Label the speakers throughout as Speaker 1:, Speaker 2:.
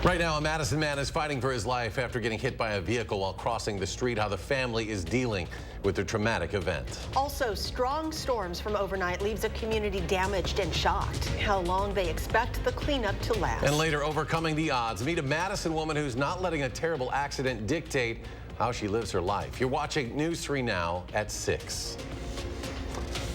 Speaker 1: Right now, a Madison man is fighting for his life after getting hit by a vehicle while crossing the street. How the family is dealing with the traumatic event.
Speaker 2: Also, strong storms from overnight leaves a community damaged and shocked. How long they expect the cleanup to last.
Speaker 1: And later, overcoming the odds. Meet a Madison woman who's not letting a terrible accident dictate how she lives her life. You're watching News 3 now at 6.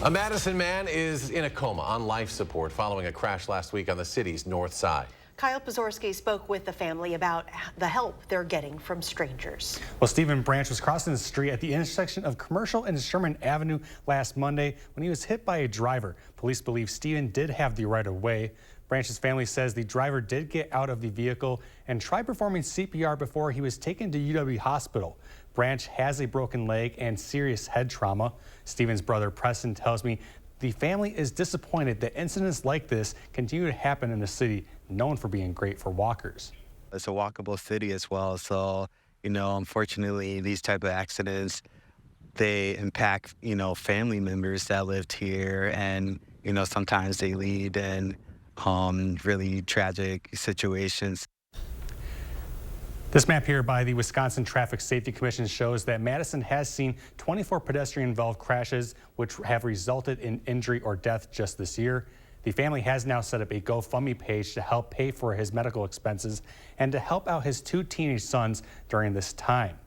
Speaker 1: A Madison man is in a coma on life support following a crash last week on the city's north side.
Speaker 2: Kyle Pozorski spoke with the family about the help they're getting from strangers.
Speaker 3: Well, Stephen Branch was crossing the street at the intersection of Commercial and Sherman Avenue last Monday when he was hit by a driver. Police believe Stephen did have the right of way. Branch's family says the driver did get out of the vehicle and tried performing CPR before he was taken to UW Hospital. Branch has a broken leg and serious head trauma. Stephen's brother Preston tells me the family is disappointed that incidents like this continue to happen in the city, known for being great for walkers.
Speaker 4: It's a walkable city as well, so, unfortunately, these type of accidents, they impact, family members that lived here, and, sometimes they lead in really tragic situations.
Speaker 3: This map here by the Wisconsin Traffic Safety Commission shows that Madison has seen 24 pedestrian-involved crashes, which have resulted in injury or death just this year. The family has now set up a GoFundMe page to help pay for his medical expenses and to help out his 2 teenage sons during this time.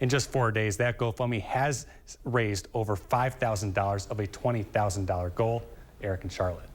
Speaker 3: In just 4 days, that GoFundMe has raised over $5,000 of a $20,000 goal. Eric and Charlotte.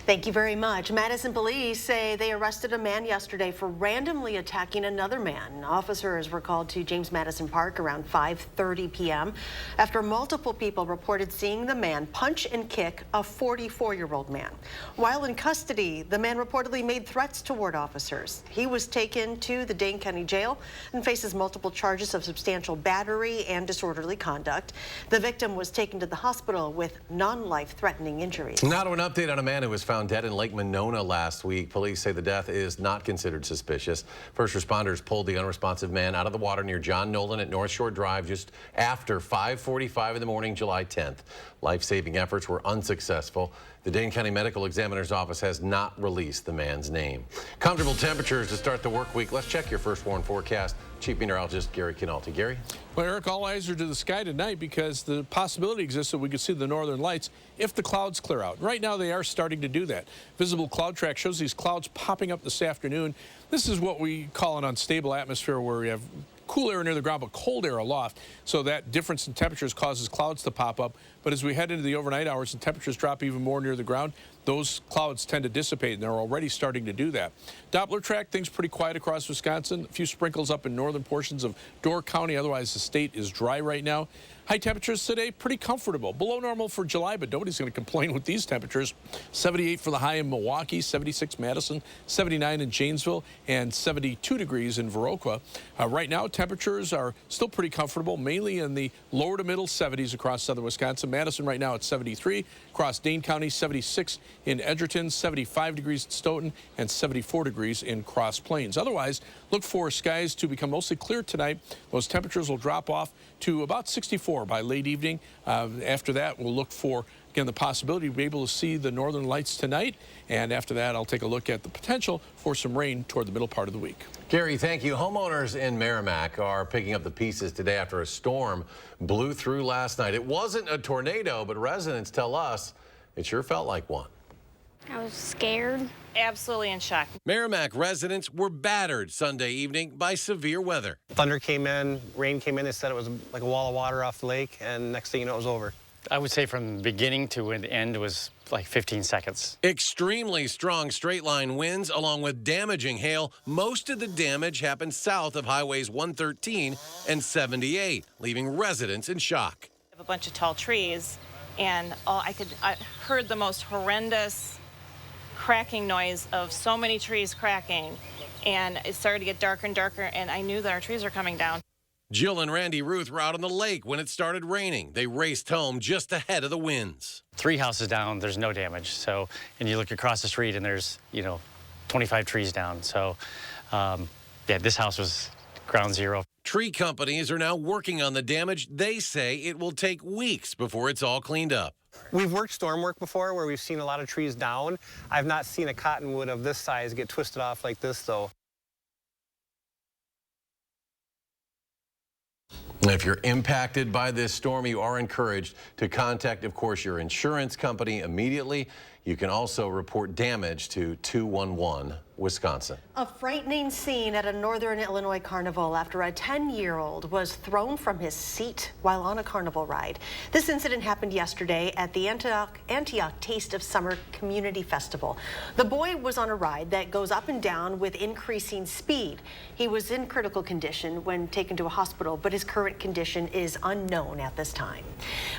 Speaker 2: Thank you very much. Madison police say they arrested a man yesterday for randomly attacking another man. Officers were called to James Madison Park around 5:30 p.m. after multiple people reported seeing the man punch and kick a 44-year-old man. While in custody, the man reportedly made threats toward officers. He was taken to the Dane County Jail and faces multiple charges of substantial battery and disorderly conduct. The victim was taken to the hospital with non-life-threatening injuries.
Speaker 1: Now to an update on a man who was found dead in Lake Monona last week. Police say the death is not considered suspicious. First responders pulled the unresponsive man out of the water near John Nolan at North Shore Drive just after 5:45 in the morning, July 10th. Life-saving efforts were unsuccessful. The Dane County Medical Examiner's Office has not released the man's name. Comfortable temperatures to start the work week. Let's check your first warn forecast. Chief Meteorologist Gary Kinalty. Gary?
Speaker 5: Well, Eric, all eyes are to the sky tonight because the possibility exists that we could see the northern lights if the clouds clear out. Right now, they are starting to do that. Visible cloud track shows these clouds popping up this afternoon. This is what we call an unstable atmosphere where we have cool air near the ground but cold air aloft, so that difference in temperatures causes clouds to pop up. But as we head into the overnight hours and temperatures drop even more near the ground, those clouds tend to dissipate, and they're already starting to do that. Doppler track, things pretty quiet across Wisconsin. A few sprinkles up in northern portions of Door County. Otherwise, the state is dry right now. High temperatures today, pretty comfortable. Below normal for July, but nobody's going to complain with these temperatures. 78 for the high in Milwaukee, 76 Madison, 79 in Janesville, and 72 degrees in Viroqua. Right now, temperatures are still pretty comfortable, mainly in the lower to middle 70s across southern Wisconsin. Madison right now at 73, across Dane County, 76 in Edgerton, 75 degrees in Stoughton, and 74 degrees in Cross Plains. Otherwise, look for skies to become mostly clear tonight. Those temperatures will drop off to about 64 by late evening. After that, we'll look for, again, the possibility to be able to see the northern lights tonight. And after that, I'll take a look at the potential for some rain toward the middle part of the week.
Speaker 1: Gary, thank you. Homeowners in Merrimack are picking up the pieces today after a storm blew through last night. It wasn't a tornado, but residents tell us it sure felt like one.
Speaker 6: I was scared.
Speaker 7: Absolutely in shock.
Speaker 1: Merrimack residents were battered Sunday evening by severe weather.
Speaker 8: Thunder came in, rain came in. They said it was like a wall of water off the lake, and next thing you know, it was over.
Speaker 9: I would say from the beginning to the end was like 15 seconds.
Speaker 1: Extremely strong straight-line winds along with damaging hail. Most of the damage happened south of highways 113 and 78, leaving residents in shock.
Speaker 7: I have a bunch of tall trees, and I heard the most horrendous cracking noise of so many trees cracking, and it started to get darker and darker, and I knew that our trees were coming down.
Speaker 1: Jill and Randy Ruth were out on the lake when it started raining. They raced home just ahead of the winds.
Speaker 9: 3 houses down, there's no damage. So, and you look across the street and there's, 25 trees down. So, yeah, this house was ground zero.
Speaker 1: Tree companies are now working on the damage. They say it will take weeks before it's all cleaned up.
Speaker 8: We've worked storm work before where we've seen a lot of trees down. I've not seen a cottonwood of this size get twisted off like this, though.
Speaker 1: If you're impacted by this storm, you are encouraged to contact, of course, your insurance company immediately. You can also report damage to 211 Wisconsin.
Speaker 2: A frightening scene at a northern Illinois carnival after a 10-year-old was thrown from his seat while on a carnival ride. This incident happened yesterday at the Antioch Taste of Summer Community Festival. The boy was on a ride that goes up and down with increasing speed. He was in critical condition when taken to a hospital, but his current condition is unknown at this time.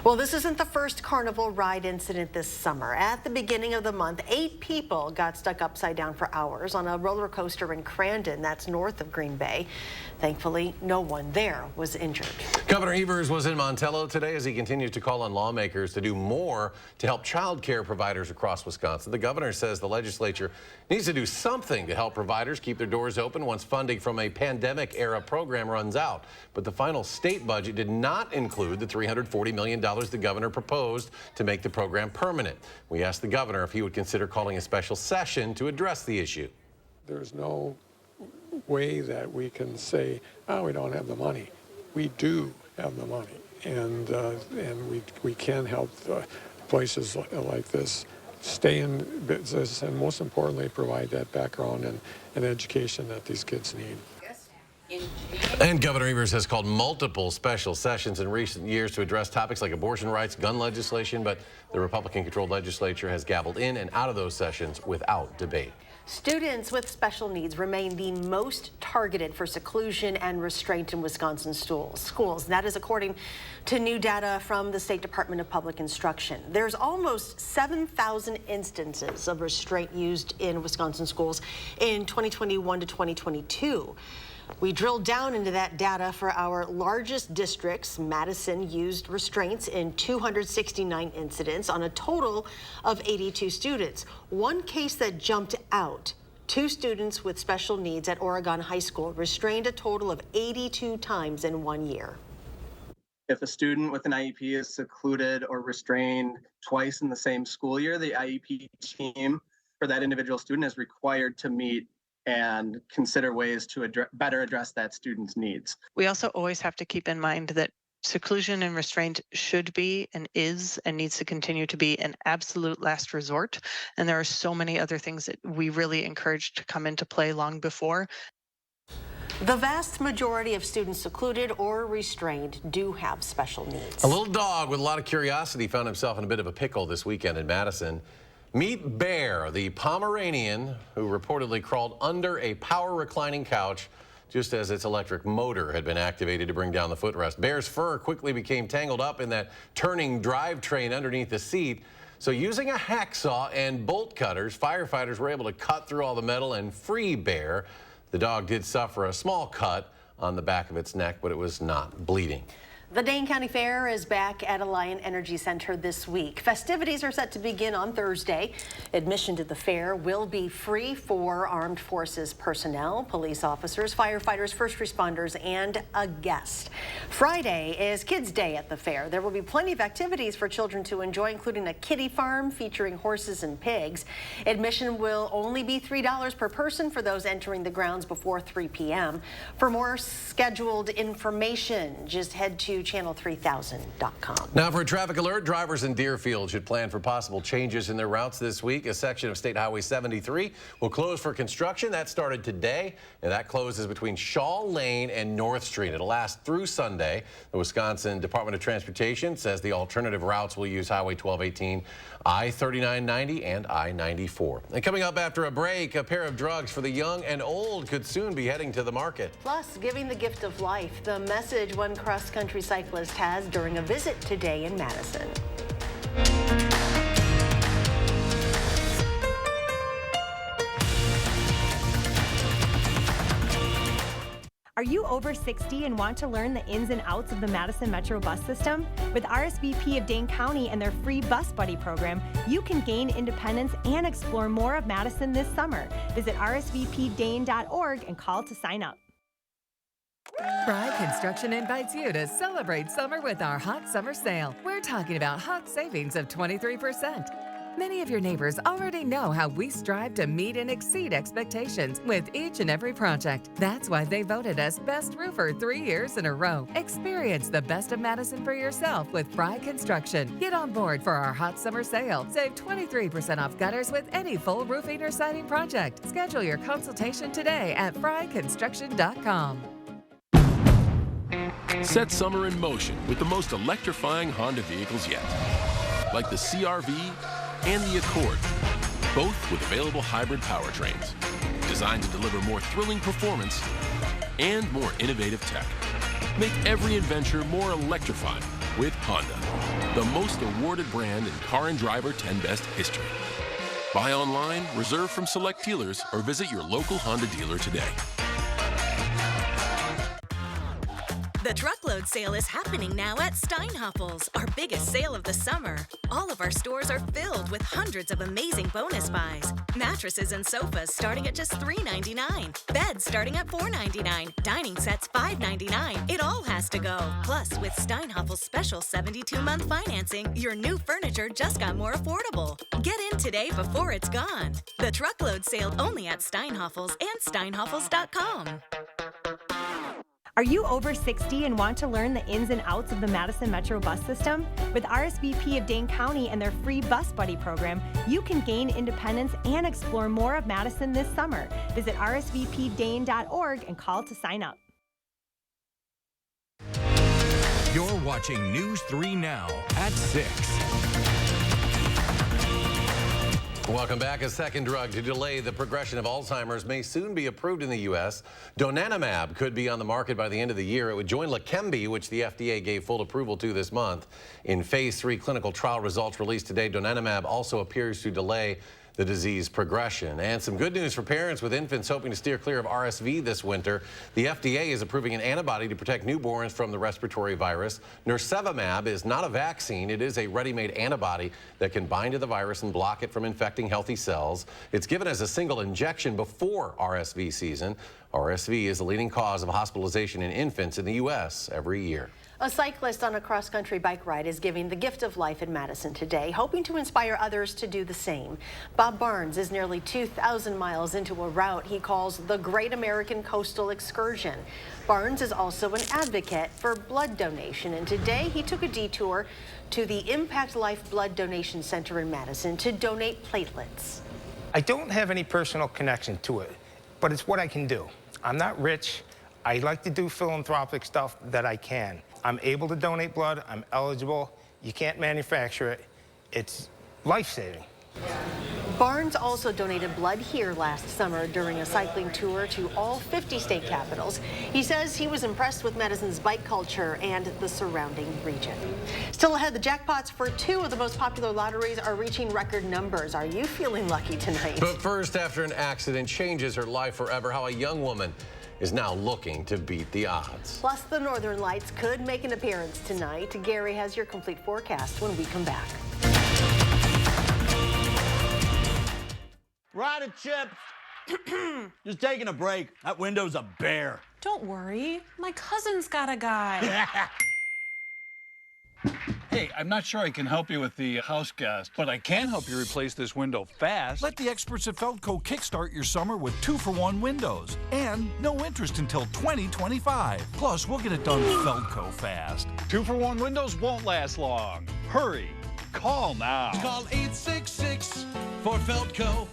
Speaker 2: Well, this isn't the first carnival ride incident this summer. At the beginning of the month, 8 people got stuck upside down for hours on a roller coaster in Crandon, that's north of Green Bay. Thankfully, no one there was injured.
Speaker 1: Governor Evers was in Montello today as he continues to call on lawmakers to do more to help child care providers across Wisconsin. The governor says the legislature needs to do something to help providers keep their doors open once funding from a pandemic-era program runs out. But the final state budget did not include the $340 million the governor proposed to make the program permanent. We asked the governor if he would consider calling a special session to address the issue.
Speaker 10: There's no way that we can say, oh, we don't have the money. We do have the money, and we can help places like this stay in business, and most importantly, provide that background and education that these kids need.
Speaker 1: And Governor Evers has called multiple special sessions in recent years to address topics like abortion rights, gun legislation, but the Republican-controlled legislature has gavelled in and out of those sessions without debate.
Speaker 2: Students with special needs remain the most targeted for seclusion and restraint in Wisconsin schools. That is according to new data from the State Department of Public Instruction. There's almost 7,000 instances of restraint used in Wisconsin schools in 2021 to 2022. We drilled down into that data for our largest districts. Madison used restraints in 269 incidents on a total of 82 students. One case that jumped out, 2 students with special needs at Oregon High School restrained a total of 82 times in 1 year.
Speaker 11: If a student with an IEP is secluded or restrained twice in the same school year, the IEP team for that individual student is required to meet and consider ways to better address that student's needs.
Speaker 12: We also always have to keep in mind that seclusion and restraint should be and is and needs to continue to be an absolute last resort. And there are so many other things that we really encourage to come into play long before.
Speaker 2: The vast majority of students secluded or restrained do have special needs.
Speaker 1: A little dog with a lot of curiosity found himself in a bit of a pickle this weekend in Madison. Meet Bear, the Pomeranian who reportedly crawled under a power reclining couch just as its electric motor had been activated to bring down the footrest. Bear's fur quickly became tangled up in that turning drivetrain underneath the seat. So using a hacksaw and bolt cutters, firefighters were able to cut through all the metal and free Bear. The dog did suffer a small cut on the back of its neck, but it was not bleeding.
Speaker 2: The Dane County Fair is back at Alliant Energy Center this week. Festivities are set to begin on Thursday. Admission to the fair will be free for armed forces personnel, police officers, firefighters, first responders, and a guest. Friday is Kids Day at the fair. There will be plenty of activities for children to enjoy, including a kiddie farm featuring horses and pigs. Admission will only be $3 per person for those entering the grounds before 3 p.m. For more scheduled information, just head to channel3000.com.
Speaker 1: Now for a traffic alert, drivers in Deerfield should plan for possible changes in their routes this week. A section of State Highway 73 will close for construction. That started today, and that closes between Shaw Lane and North Street. It'll last through Sunday. The Wisconsin Department of Transportation says the alternative routes will use Highway 1218, I-3990, and I-94. And coming up after a break, a pair of drugs for the young and old could soon be heading to the market.
Speaker 2: Plus, giving the gift of life, the message one cross-country cyclist has during a visit today in Madison.
Speaker 13: Are you over 60 and want to learn the ins and outs of the Madison Metro bus system? With RSVP of Dane County and their free Bus Buddy program, you can gain independence and explore more of Madison this summer. Visit rsvpdane.org and call to sign up.
Speaker 14: Pride Construction invites you to celebrate summer with our hot summer sale. We're talking about hot savings of 23%. Many of your neighbors already know how we strive to meet and exceed expectations with each and every project. That's why they voted us Best Roofer 3 years in a row. Experience the best of Madison for yourself with Fry Construction. Get on board for our hot summer sale. Save 23% off gutters with any full roofing or siding project. Schedule your consultation today at fryconstruction.com.
Speaker 15: Set summer in motion with the most electrifying Honda vehicles yet, like the CR-V and the Accord, both with available hybrid powertrains, designed to deliver more thrilling performance and more innovative tech. Make every adventure more electrifying with Honda, the most awarded brand in Car and Driver 10 Best history. Buy online, reserve from select dealers, or visit your local Honda dealer today.
Speaker 16: The truckload sale is happening now at Steinhafels, our biggest sale of the summer. All of our stores are filled with hundreds of amazing bonus buys. Mattresses and sofas starting at just $3.99. Beds starting at $4.99. Dining sets $5.99. It all has to go. Plus, with Steinhafels' special 72-month financing, your new furniture just got more affordable. Get in today before it's gone. The truckload sale only at Steinhafels and steinhafels.com.
Speaker 13: Are you over 60 and want to learn the ins and outs of the Madison Metro bus system? With RSVP of Dane County and their free Bus Buddy program, you can gain independence and explore more of Madison this summer. Visit rsvpdane.org and call to sign up.
Speaker 17: You're watching News 3 Now at 6.
Speaker 1: Welcome back. A second drug to delay the progression of Alzheimer's may soon be approved in the U.S. Donanemab could be on the market by the end of the year. It would join Leqembi, which the FDA gave full approval to this month. In phase 3 clinical trial results released today, Donanemab also appears to delay the disease progression. And some good news for parents with infants hoping to steer clear of RSV this winter. The FDA is approving an antibody to protect newborns from the respiratory virus. Nirsevimab is not a vaccine. It is a ready-made antibody that can bind to the virus and block it from infecting healthy cells. It's given as a single injection before RSV season. RSV is the leading cause of hospitalization in infants in the U.S. every year.
Speaker 2: A cyclist on a cross-country bike ride is giving the gift of life in Madison today, hoping to inspire others to do the same. Bob Barnes is nearly 2,000 miles into a route he calls the Great American Coastal Excursion. Barnes is also an advocate for blood donation, and today he took a detour to the Impact Life Blood Donation Center in Madison to donate platelets.
Speaker 18: I don't have any personal connection to it, but it's what I can do. I'm not rich. I like to do philanthropic stuff that I can. I'm able to donate blood. I'm eligible. You can't manufacture it. It's life-saving.
Speaker 2: Barnes also donated blood here last summer during a cycling tour to all 50 state capitals. He says he was impressed with Madison's bike culture and the surrounding region. Still ahead, the jackpots for 2 of the most popular lotteries are reaching record numbers. Are you feeling lucky tonight?
Speaker 1: But first, after an accident changes her life forever, how a young woman is now looking to beat the odds.
Speaker 2: Plus, the Northern Lights could make an appearance tonight. Gary has your complete forecast when we come back.
Speaker 19: Rider Chip, just taking a break. That window's a bear.
Speaker 20: Don't worry, my cousin's got a guy.
Speaker 21: Hey, I'm not sure I can help you with the house gas, but I can help you replace this window fast.
Speaker 22: Let the experts at Feldco kickstart your summer with 2-for-1 windows and no interest until 2025. Plus, we'll get it done Feldco fast.
Speaker 21: 2-for-1 windows won't last long. Hurry, call now.
Speaker 23: Call 866 for Feldco.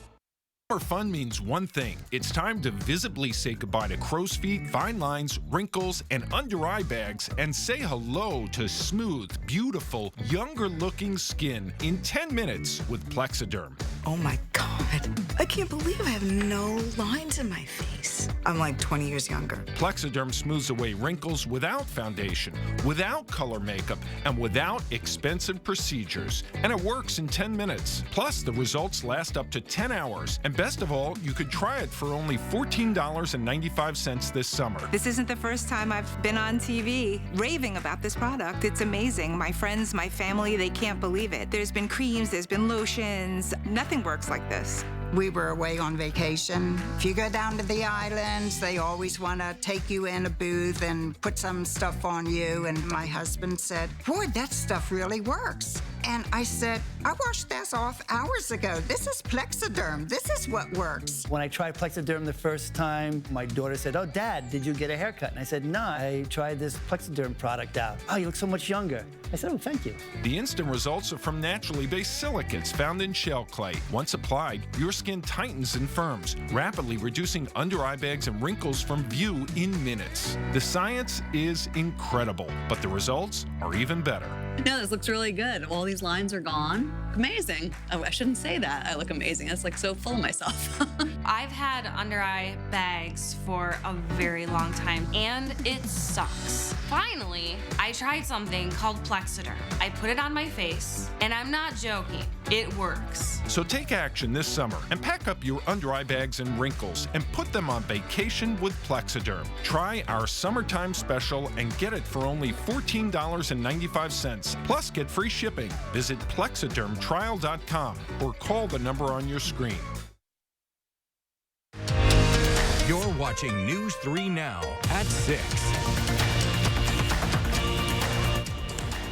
Speaker 17: Summer fun means one thing. It's time to visibly say goodbye to crow's feet, fine lines, wrinkles, and under eye bags, and say hello to smooth, beautiful, younger-looking skin in 10 minutes with Plexiderm.
Speaker 24: Oh my God, I can't believe I have no lines in my face. I'm like 20 years younger.
Speaker 17: Plexiderm smooths away wrinkles without foundation, without color makeup, and without expensive procedures. And it works in 10 minutes. Plus, the results last up to 10 hours. And best of all, you could try it for only $14.95 this summer.
Speaker 25: This isn't the first time I've been on TV raving about this product. It's amazing. My friends, my family, they can't believe it. There's been creams, there's been lotions. Nothing works like this.
Speaker 26: We were away on vacation. If you go down to the islands, they always want to take you in a booth and put some stuff on you. And my husband said, boy, that stuff really works. And I said, I washed this off hours ago. This is Plexiderm. This is what works.
Speaker 3: When I tried Plexiderm the first time, my daughter said, oh, Dad, did you get a haircut? And I said, no, I tried this Plexiderm product out. Oh, you look so much younger. I said, oh, thank you.
Speaker 17: The instant results are from naturally based silicates found in shell clay. Once applied, your skin tightens and firms, rapidly reducing under-eye bags and wrinkles from view in minutes. The science is incredible, but the results are even better.
Speaker 4: Yeah, this looks really good. All these lines are gone. Amazing. Oh, I shouldn't say that. I look amazing. That's like so full of myself.
Speaker 20: I've had under eye bags for a very long time, and it sucks. Finally, I tried something called Plexiderm. I put it on my face, and I'm not joking. It works.
Speaker 17: So take action this summer and pack up your under-eye bags and wrinkles and put them on vacation with Plexiderm. Try our summertime special and get it for only $14.95. Plus, get free shipping. Visit plexidermtrial.com or call the number on your screen.
Speaker 5: You're watching News 3 Now at 6.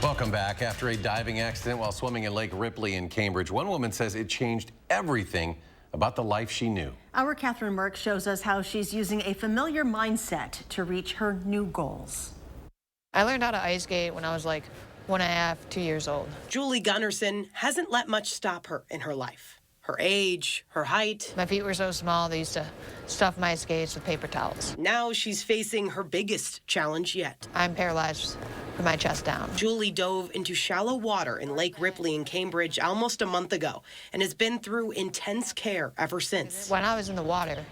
Speaker 1: Welcome back. After a diving accident while swimming in Lake Ripley in Cambridge, one woman says it changed everything about the life she knew.
Speaker 2: Our Catherine Merck shows us how she's using a familiar mindset to reach her new goals.
Speaker 6: I learned how to ice skate when I was like 1.5, 2 years old.
Speaker 7: Julie Gunderson hasn't let much stop her in her life. Her age, her height.
Speaker 6: My feet were so small, they used to stuff my skates with paper towels.
Speaker 7: Now she's facing her biggest challenge yet.
Speaker 6: I'm paralyzed from my chest down.
Speaker 7: Julie dove into shallow water in Lake Ripley in Cambridge almost a month ago and has been through intense care ever since.
Speaker 6: When I was in the water,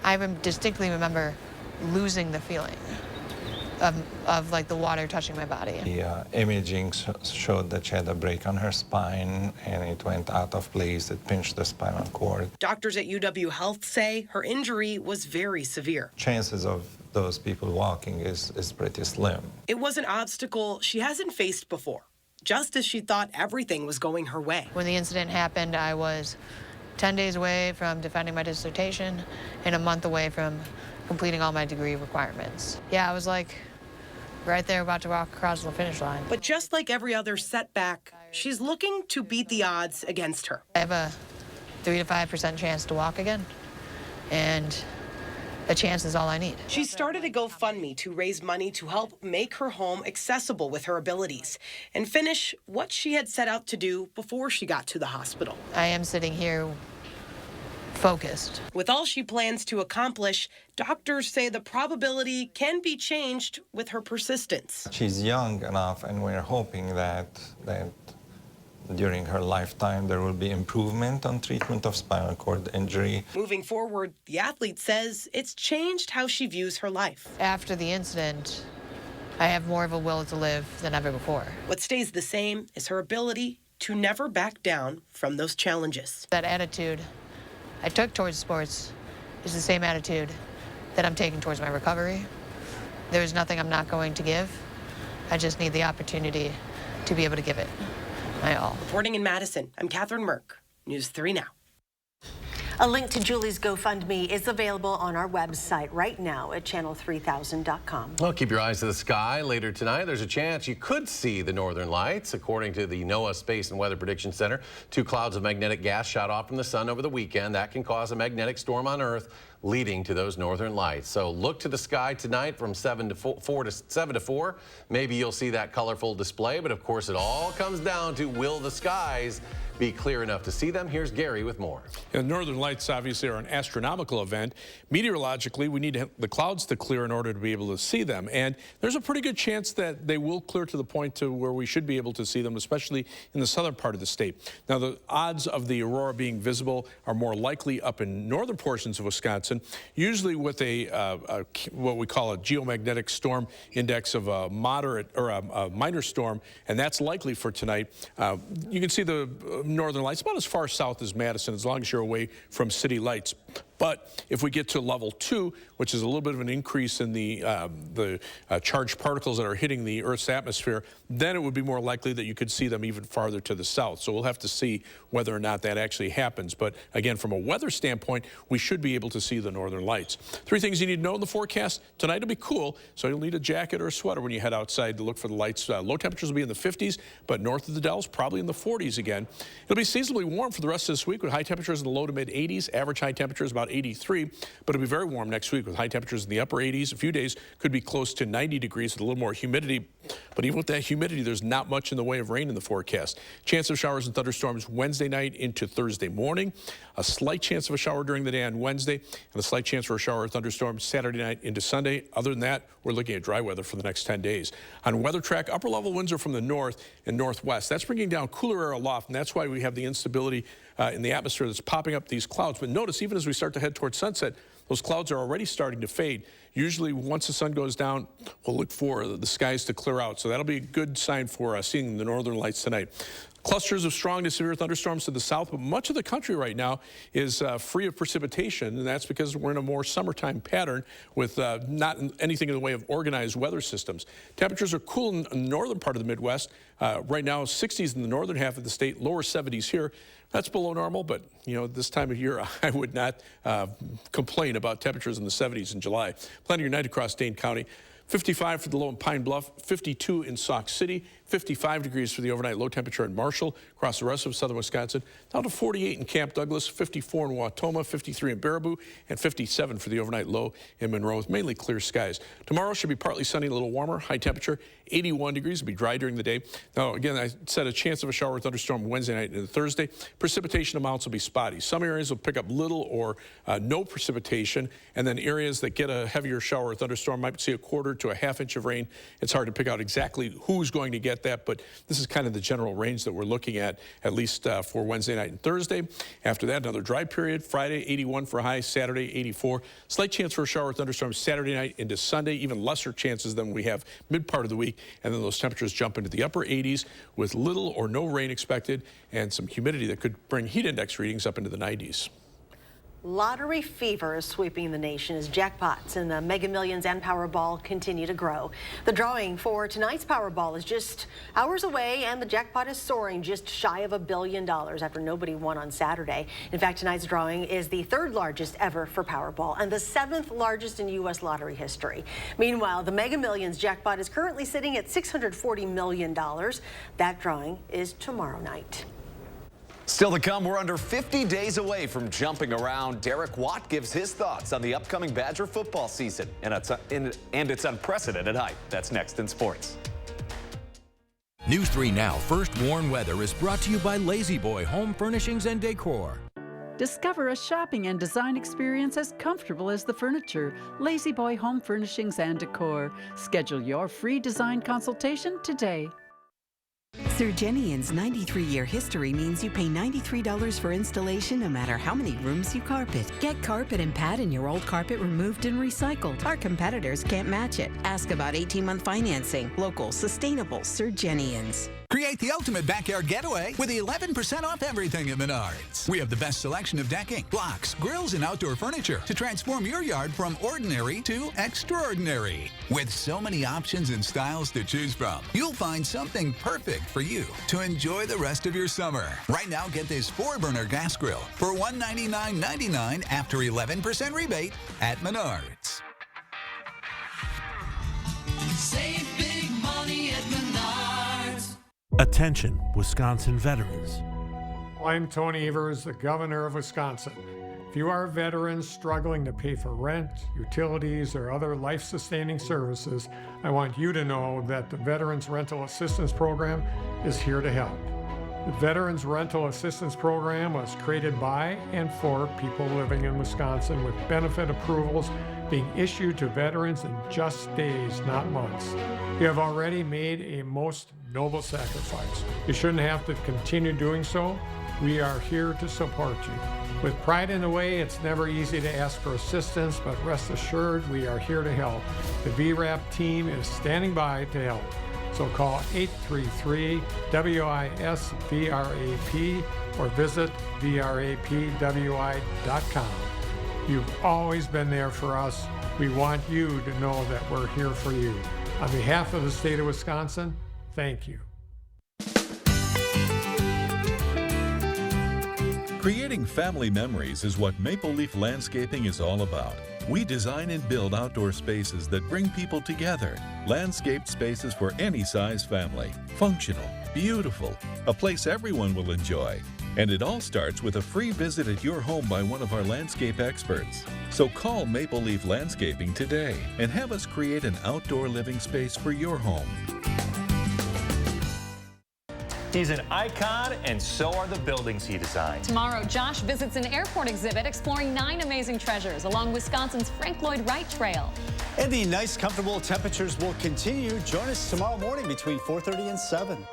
Speaker 6: I distinctly remember losing the feeling of like the water touching my body.
Speaker 9: The imaging showed that she had a break on her spine and it went out of place. It pinched the spinal cord.
Speaker 7: Doctors at UW Health say her injury was very severe.
Speaker 9: Chances of those people walking is pretty slim.
Speaker 7: It was an obstacle she hasn't faced before, just as she thought everything was going her way.
Speaker 6: When the incident happened, I was 10 days away from defending my dissertation and a month away from completing all my degree requirements. Yeah, I was like right there about to walk across the finish line.
Speaker 7: But just like every other setback, she's looking to beat the odds against her.
Speaker 6: I have a 3 to 5% chance to walk again, and a chance is all I need.
Speaker 7: She started a GoFundMe to raise money to help make her home accessible with her abilities and finish what she had set out to do before she got to the hospital.
Speaker 6: I am sitting here focused.
Speaker 7: With all she plans to accomplish, doctors say the probability can be changed with her persistence.
Speaker 9: She's young enough, and we're hoping that during her lifetime there will be improvement on treatment of spinal cord injury.
Speaker 7: Moving forward, the athlete says it's changed how she views her life.
Speaker 6: After the incident, I have more of a will to live than ever before.
Speaker 7: What stays the same is her ability to never back down from those challenges.
Speaker 6: That attitude I took towards sports is the same attitude that I'm taking towards my recovery. There's nothing I'm not going to give. I just need the opportunity to be able to give it my all.
Speaker 7: Reporting in Madison, I'm Catherine Merck, News 3 Now.
Speaker 2: A link to Julie's GoFundMe is available on our website right now at channel3000.com.
Speaker 1: Well, keep your eyes to the sky. Later tonight, there's a chance you could see the northern lights. According to the NOAA Space and Weather Prediction Center, 2 clouds of magnetic gas shot off from the sun over the weekend. That can cause a magnetic storm on Earth, leading to those northern lights. So look to the sky tonight from 7 to 4. Maybe you'll see that colorful display, but of course it all comes down to, will the skies be clear enough to see them? Here's Gary with more.
Speaker 27: The northern lights obviously are an astronomical event. Meteorologically, we need the clouds to clear in order to be able to see them. And there's a pretty good chance that they will clear to the point to where we should be able to see them, especially in the southern part of the state. Now, the odds of the aurora being visible are more likely up in northern portions of Wisconsin, usually with what we call a geomagnetic storm index of a moderate or a minor storm, and that's likely for tonight. You can see the northern lights about as far south as Madison, as long as you're away from city lights. But if we get to level 2, which is a little bit of an increase in the charged particles that are hitting the Earth's atmosphere, then it would be more likely that you could see them even farther to the south. So we'll have to see whether or not that actually happens. But again, from a weather standpoint, we should be able to see the northern lights. 3 things you need to know in the forecast. Tonight will be cool, so you'll need a jacket or a sweater when you head outside to look for the lights. Low temperatures will be in the 50s, but north of the Dells, probably in the 40s again. It'll be seasonably warm for the rest of this week with high temperatures in the low to mid 80s. Average high temperature is about 83, but it'll be very warm next week with high temperatures in the upper 80s. A few days could be close to 90 degrees with a little more humidity. But even with that humidity, there's not much in the way of rain in the forecast. Chance of showers and thunderstorms Wednesday night into Thursday morning. A slight chance of a shower during the day on Wednesday, and a slight chance for a shower or thunderstorm Saturday night into Sunday. Other than that, we're looking at dry weather for the next 10 days. On weather track, upper level winds are from the north and northwest. That's bringing down cooler air aloft, and that's why we have the instability in the atmosphere that's popping up these clouds. But notice, even as we start to head towards sunset, those clouds are already starting to fade. Usually, once the sun goes down, we'll look for the skies to clear out. So that'll be a good sign for seeing the northern lights tonight. Clusters of strong to severe thunderstorms to the south, but much of the country right now is free of precipitation, and that's because we're in a more summertime pattern with not anything in the way of organized weather systems. Temperatures are cool in the northern part of the Midwest. Right now, 60s in the northern half of the state, lower 70s here. That's below normal, but you know, this time of year, I would not complain about temperatures in the 70s in July. Plenty of night across Dane County. 55 for the low in Pine Bluff, 52 in Sauk City, 55 degrees for the overnight low temperature in Marshall, across the rest of southern Wisconsin, down to 48 in Camp Douglas, 54 in Wautoma, 53 in Baraboo, and 57 for the overnight low in Monroe with mainly clear skies. Tomorrow should be partly sunny, a little warmer, high temperature, 81 degrees, will be dry during the day. Now, again, I said a chance of a shower or thunderstorm Wednesday night and Thursday. Precipitation amounts will be spotty. Some areas will pick up little or no precipitation, and then areas that get a heavier shower or thunderstorm might see a quarter to a half inch of rain. It's hard to pick out exactly who's going to get that, but this is kind of the general range that we're looking at least for Wednesday night and Thursday. After that, another dry period. Friday, 81 for a high. Saturday, 84. Slight chance for a shower or thunderstorm Saturday night into Sunday. Even lesser chances than we have mid part of the week. And then those temperatures jump into the upper 80s with little or no rain expected and some humidity that could bring heat index readings up into the 90s.
Speaker 2: Lottery fever is sweeping the nation as jackpots in the Mega Millions and Powerball continue to grow. The drawing for tonight's Powerball is just hours away, and the jackpot is soaring just shy of $1 billion after nobody won on Saturday. In fact, tonight's drawing is the 3rd largest ever for Powerball and the 7th largest in U.S. lottery history. Meanwhile, the Mega Millions jackpot is currently sitting at $640 million. That drawing is tomorrow night.
Speaker 8: Still to come, we're under 50 days away from jumping around. Derek Watt gives his thoughts on the upcoming Badger football season and its unprecedented hype. That's next in sports.
Speaker 5: News 3 Now First Warn Weather is brought to you by Lazy Boy Home Furnishings and Decor.
Speaker 10: Discover a shopping and design experience as comfortable as the furniture. Lazy Boy Home Furnishings and Decor. Schedule your free design consultation today.
Speaker 11: Surgenian's 93-year history means you pay $93 for installation no matter how many rooms you carpet. Get carpet and pad in your old carpet removed and recycled. Our competitors can't match it. Ask about 18-month financing. Local, sustainable Surgenians.
Speaker 12: Create the ultimate backyard getaway with 11% off everything at Menards. We have the best selection of decking, blocks, grills, and outdoor furniture to transform your yard from ordinary to extraordinary. With so many options and styles to choose from, you'll find something perfect for you to enjoy the rest of your summer. Right now, get this 4-burner gas grill for $199.99 after 11% rebate at Menards.
Speaker 23: Save big money at Menards.
Speaker 14: Attention, Wisconsin veterans.
Speaker 15: I'm Tony Evers, the governor of Wisconsin. If you are a veteran struggling to pay for rent, utilities, or other life-sustaining services, I want you to know that the Veterans Rental Assistance Program is here to help. The Veterans Rental Assistance Program was created by and for people living in Wisconsin with benefit approvals being issued to veterans in just days, not months. You have already made a most noble sacrifice. You shouldn't have to continue doing so. We are here to support you. With pride in the way, it's never easy to ask for assistance, but rest assured we are here to help. The VRAP team is standing by to help. So call 833-WISC-VRAP or visit VRAPWI.com. You've always been there for us. We want you to know that we're here for you. On behalf of the state of Wisconsin, thank you.
Speaker 13: Creating family memories is what Maple Leaf Landscaping is all about. We design and build outdoor spaces that bring people together. Landscaped spaces for any size family. Functional, beautiful, a place everyone will enjoy. And it all starts with a free visit at your home by one of our landscape experts. So call Maple Leaf Landscaping today and have us create an outdoor living space for your home.
Speaker 16: He's an icon, and so are the buildings he designed.
Speaker 18: Tomorrow, Josh visits an airport exhibit exploring 9 amazing treasures along Wisconsin's Frank Lloyd Wright Trail.
Speaker 19: And the nice, comfortable temperatures will continue. Join us tomorrow morning between 4:30 and 7.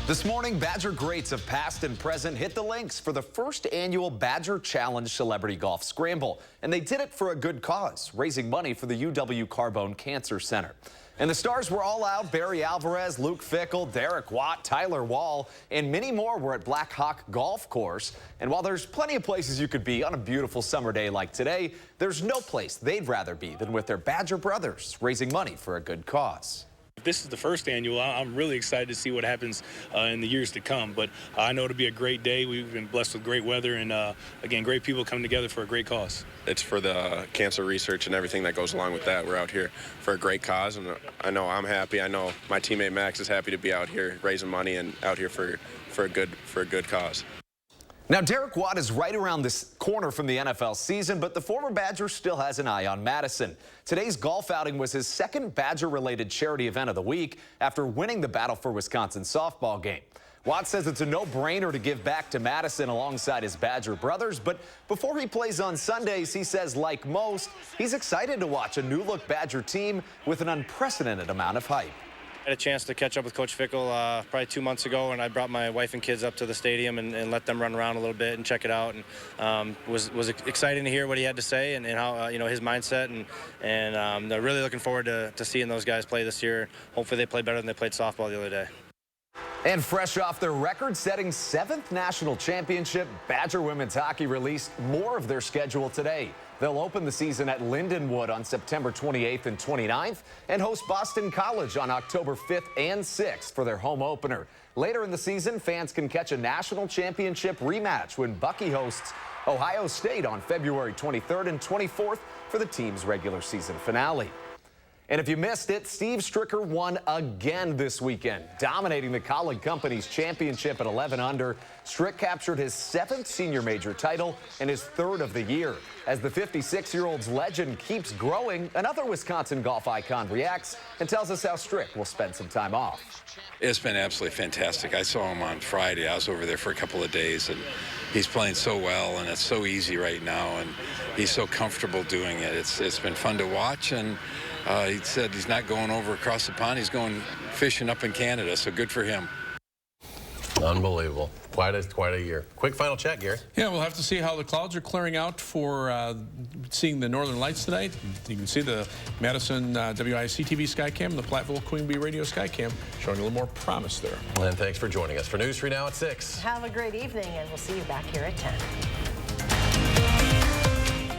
Speaker 8: This morning, Badger greats of past and present hit the links for the first annual Badger Challenge Celebrity Golf Scramble. And they did it for a good cause, raising money for the UW Carbone Cancer Center. And the stars were all out. Barry Alvarez, Luke Fickell, Derek Watt, Tyler Wall, and many more were at Black Hawk Golf Course. And while there's plenty of places you could be on a beautiful summer day like today, there's no place they'd rather be than with their Badger brothers, raising money for a good cause.
Speaker 21: This is the first annual. I'm really excited to see what happens in the years to come. But I know it'll be a great day. We've been blessed with great weather and, again, great people coming together for a great cause.
Speaker 22: It's for the cancer research and everything that goes along with that. We're out here for a great cause, and I know I'm happy. I know my teammate Max is happy to be out here raising money and out here for a good cause.
Speaker 8: Now, Derek Watt is right around this corner from the NFL season, but the former Badger still has an eye on Madison. Today's golf outing was his second Badger-related charity event of the week after winning the Battle for Wisconsin softball game. Watt says it's a no-brainer to give back to Madison alongside his Badger brothers, but before he plays on Sundays, he says, like most, he's excited to watch a new-look Badger team with an unprecedented amount of hype.
Speaker 24: I had a chance to catch up with Coach Fickell probably 2 months ago, and I brought my wife and kids up to the stadium and let them run around a little bit and check it out. And was exciting to hear what he had to say and how his mindset. And they're really looking forward to seeing those guys play this year. Hopefully they play better than they played softball the other day.
Speaker 8: And fresh off their record-setting 7th national championship, Badger women's hockey released more of their schedule today. They'll open the season at Lindenwood on September 28th and 29th and host Boston College on October 5th and 6th for their home opener. Later in the season, fans can catch a national championship rematch when Bucky hosts Ohio State on February 23rd and 24th for the team's regular season finale. And if you missed it, Steve Stricker won again this weekend, dominating the Colleague Company's championship at 11 under. Strick captured his 7th senior major title and his 3rd of the year. As the 56-year-old's legend keeps growing, another Wisconsin golf icon reacts and tells us how Strick will spend some time off.
Speaker 28: It's been absolutely fantastic. I saw him on Friday. I was over there for a couple of days, and he's playing so well, and it's so easy right now, and he's so comfortable doing it. It's been fun to watch, and he said he's not going over across the pond. He's going fishing up in Canada, so good for him.
Speaker 1: Unbelievable. Quite a year. Quick final check, Gary.
Speaker 27: Yeah, we'll have to see how the clouds are clearing out for seeing the northern lights tonight. You can see the Madison WISC-TV Skycam and the Platteville Queen Bee Radio Skycam showing a little more promise there.
Speaker 1: And thanks for joining us for News 3 Now at 6.
Speaker 2: Have a great evening, and we'll see you back here at 10.